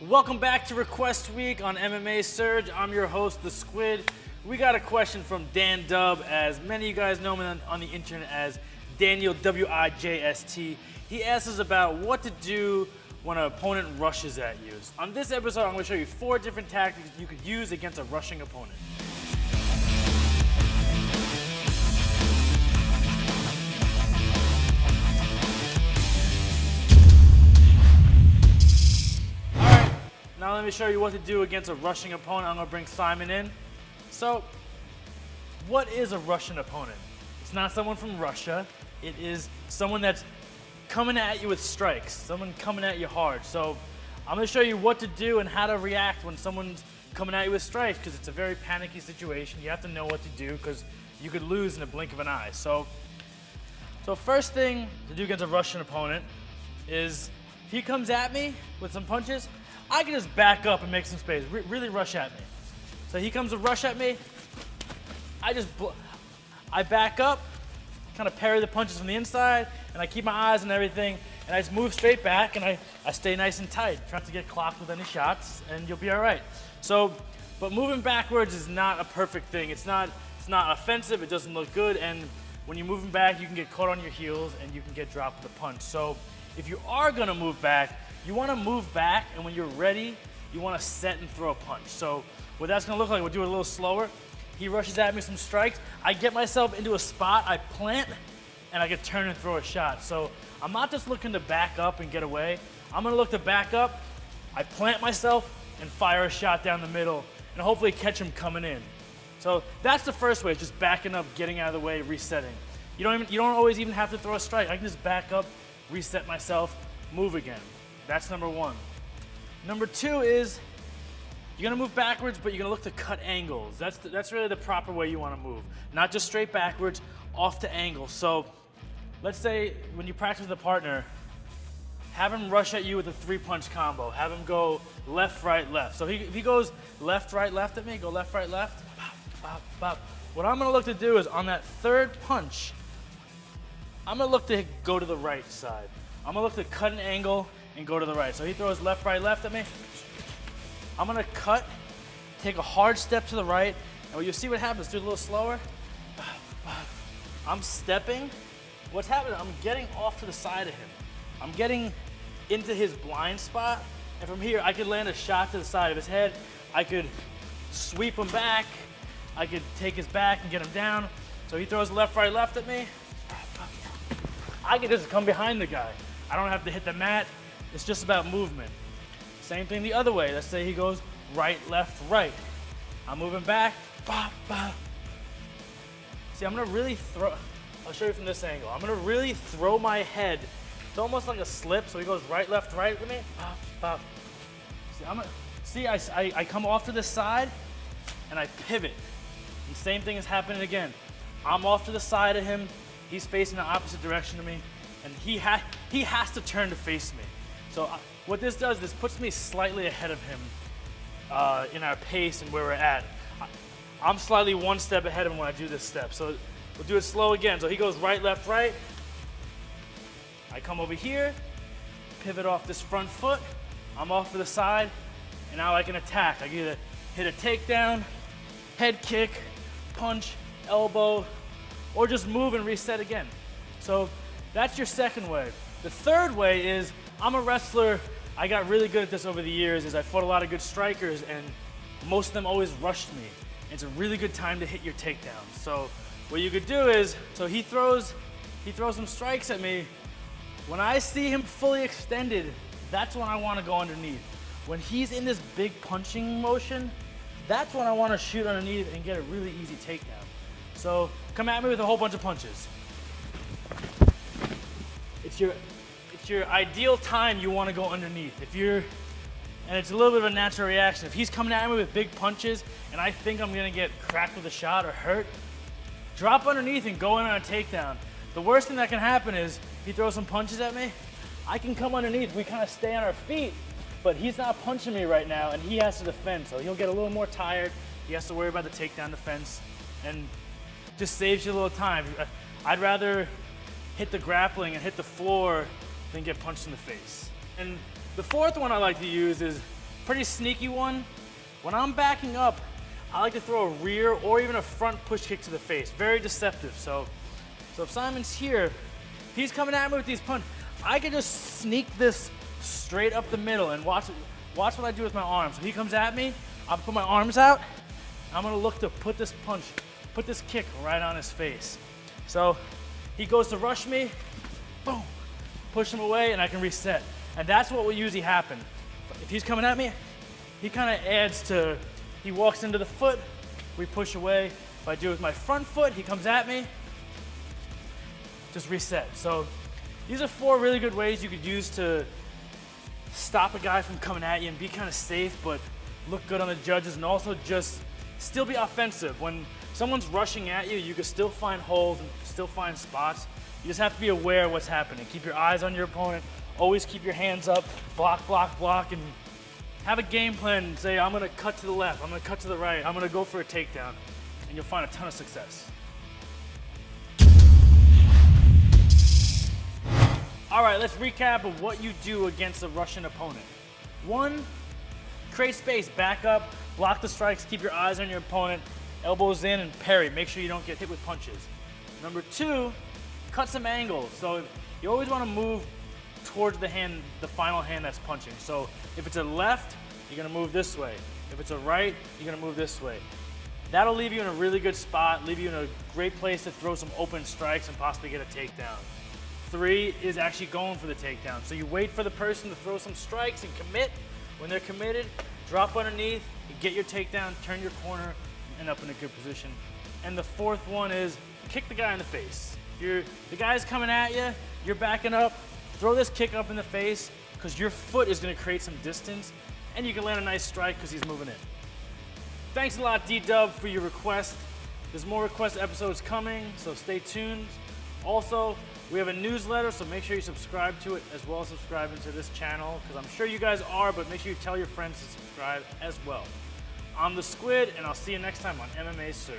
Welcome back to Request Week on MMA Surge. I'm your host, The Squid. We got a question from Dan Dub, as many of you guys know him on the internet as Daniel WIJST. He asks us about what to do when an opponent rushes at you. On this episode, I'm going to show you 4 different tactics you could use against a rushing opponent. Now let me show you what to do against a rushing opponent. I'm going to bring Simon in. So, what is a Russian opponent? It's not someone from Russia. It is someone that's coming at you with strikes, someone coming at you hard. So, I'm going to show you what to do and how to react when someone's coming at you with strikes, because it's a very panicky situation. You have to know what to do because you could lose in a blink of an eye. So first thing to do against a Russian opponent is if he comes at me with some punches, I can just back up and make some space, really rush at me. So he comes to rush at me, I back up, kind of parry the punches from the inside, and I keep my eyes on everything, and I just move straight back, and I stay nice and tight. Try not to get clocked with any shots, and you'll be all right. So, but moving backwards is not a perfect thing. It's not offensive, it doesn't look good, and when you're moving back, you can get caught on your heels, and you can get dropped with a punch. So if you are gonna move back, you want to move back, and when you're ready, you want to set and throw a punch. So what that's going to look like, we'll do it a little slower. He rushes at me some strikes. I get myself into a spot, I plant, and I can turn and throw a shot. So I'm not just looking to back up and get away. I'm going to look to back up, I plant myself, and fire a shot down the middle, and hopefully catch him coming in. So that's the first way, just backing up, getting out of the way, resetting. You don't always even have to throw a strike. I can just back up, reset myself, move again. That's number 1. Number 2 is you're gonna move backwards, but you're gonna look to cut angles. That's really the proper way you wanna move. Not just straight backwards, off to angles. So let's say when you practice with a partner, have him rush at you with a 3-punch combo. Have him go left, right, left. So if he goes left, right, left at me, go left, right, left, bop, bop, bop. What I'm gonna look to do is on that 3rd punch, I'm gonna look to go to the right side. I'm gonna look to cut an angle and go to the right. So he throws left, right, left at me. I'm gonna cut, take a hard step to the right, and you'll see what happens. Do it a little slower. I'm stepping. What's happening? I'm getting off to the side of him. I'm getting into his blind spot, and from here, I could land a shot to the side of his head. I could sweep him back. I could take his back and get him down. So he throws left, right, left at me. I could just come behind the guy. I don't have to hit the mat. It's just about movement. Same thing the other way. Let's say he goes right, left, right. I'm moving back, bop, bop. See, I'm gonna really throw, I'll show you from this angle. I'm gonna really throw my head. It's almost like a slip, so he goes right, left, right with me, bop, bop. See, I come off to the side, and I pivot. The same thing is happening again. I'm off to the side of him, he's facing the opposite direction to me, and he has to turn to face me. So what this does, this puts me slightly ahead of him in our pace and where we're at. I'm slightly 1 step ahead of him when I do this step. So we'll do it slow again. So he goes right, left, right. I come over here, pivot off this front foot. I'm off to the side, and now I can attack. I can either hit a takedown, head kick, punch, elbow, or just move and reset again. So that's your second way. The third way is, I'm a wrestler. I got really good at this over the years, is I fought a lot of good strikers, and most of them always rushed me. It's a really good time to hit your takedown. So what you could do is, so he throws some strikes at me. When I see him fully extended, that's when I want to go underneath. When he's in this big punching motion, that's when I want to shoot underneath and get a really easy takedown. So come at me with a whole bunch of punches. It's your ideal time you want to go underneath. And it's a little bit of a natural reaction. If he's coming at me with big punches and I think I'm gonna get cracked with a shot or hurt, drop underneath and go in on a takedown. The worst thing that can happen is if he throws some punches at me, I can come underneath. We kind of stay on our feet, but he's not punching me right now and he has to defend. So he'll get a little more tired. He has to worry about the takedown defense, and just saves you a little time. I'd rather hit the grappling and hit the floor than get punched in the face. And the fourth one I like to use is Pretty sneaky one. When I'm backing up, I like to throw a rear or even a front push kick to the face. Very deceptive. So if Simon's here, if he's coming at me with these punches, I can just sneak this straight up the middle and watch what I do with my arms. If he comes at me, I'll put my arms out. I'm gonna look to put this kick right on his face. So he goes to rush me, boom, push him away, and I can reset. And that's what will usually happen. If he's coming at me, he kind of adds to, he walks into the foot, we push away. If I do it with my front foot, he comes at me, just reset. So these are 4 really good ways you could use to stop a guy from coming at you and be kind of safe, but look good on the judges, and also just still be offensive. When someone's rushing at you, you can still find holes and still find spots. You just have to be aware of what's happening. Keep your eyes on your opponent. Always keep your hands up, block, block, block, and have a game plan and say, I'm gonna cut to the left, I'm gonna cut to the right, I'm gonna go for a takedown, and you'll find a ton of success. All right, let's recap of what you do against a Russian opponent. 1, create space, back up, block the strikes, keep your eyes on your opponent, elbows in and parry. Make sure you don't get hit with punches. Number 2, cut some angles. So you always want to move towards the hand, the final hand that's punching. So if it's a left, you're gonna move this way. If it's a right, you're gonna move this way. That'll leave you in a really good spot, leave you in a great place to throw some open strikes and possibly get a takedown. 3 is actually going for the takedown. So you wait for the person to throw some strikes and commit. When they're committed, drop underneath, you get your takedown, turn your corner, and end up in a good position. And the 4th one is kick the guy in the face. The guy's coming at you, you're backing up, throw this kick up in the face because your foot is going to create some distance, and you can land a nice strike because he's moving in. Thanks a lot, D-Dub, for your request. There's more request episodes coming, so stay tuned. Also, we have a newsletter, so make sure you subscribe to it as well as subscribing to this channel, because I'm sure you guys are, but make sure you tell your friends to subscribe as well. I'm the Squid, and I'll see you next time on MMA Surge.